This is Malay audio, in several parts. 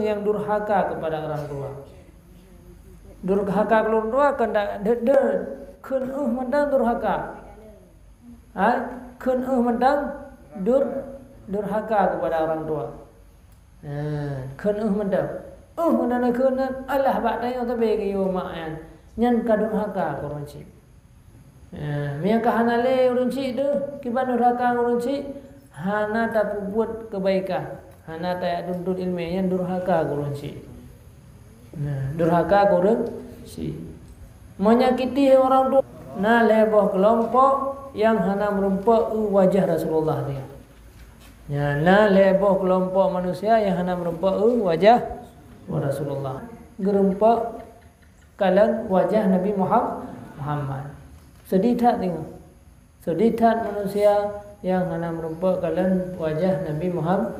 yang durhaka kepada orang tua. Durhaka kepada orang tua kendak de kun mendang durhaka. Kun mendang durhaka kepada orang tua. Kun mendang. Mendang kun Allah bak tanya tabe ke yo mak an. Nyan ka durhaka korunci. Mia ka hanale urunci tu kiban durhaka urunci hana tak buat kebaikan. Hana tak duduk ilmu yang durhaka kurunci. Durhaka kurunci. Menyakiti orang tua. Nah leboh kelompok yang hana merumpuk wajah Rasulullah dia. Nah leboh kelompok manusia yang hana merumpuk wajah Rasulullah. Gerumpuk kalian wajah Nabi Muhammad. Sedih tak tengok. Sedih tak manusia yang hana merumpuk kalian wajah Nabi Muhammad.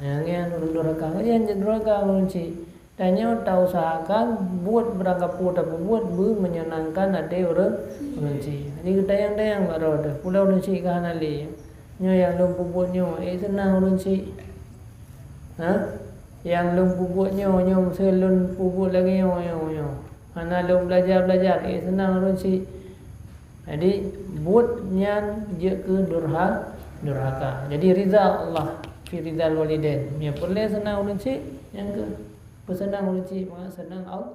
Yang durhaka, yang durhaka kunci. Tanya tak usahakan buat berangkat putar buat menyenangkan ada orang kunci. Jadi kita yang baru ada pulau kunci kan ali. Nyo yang lumpuh buatnya, senang kunci. Yang lumpuh buatnya, selun puput lagi nyo. Hana lum belajar, senang kunci. Jadi buatnya je ke durhaka. Jadi ridha Allah fi ridal walidain. Ya boleh senang kunci yang ke bersenang kunci, senang Allah.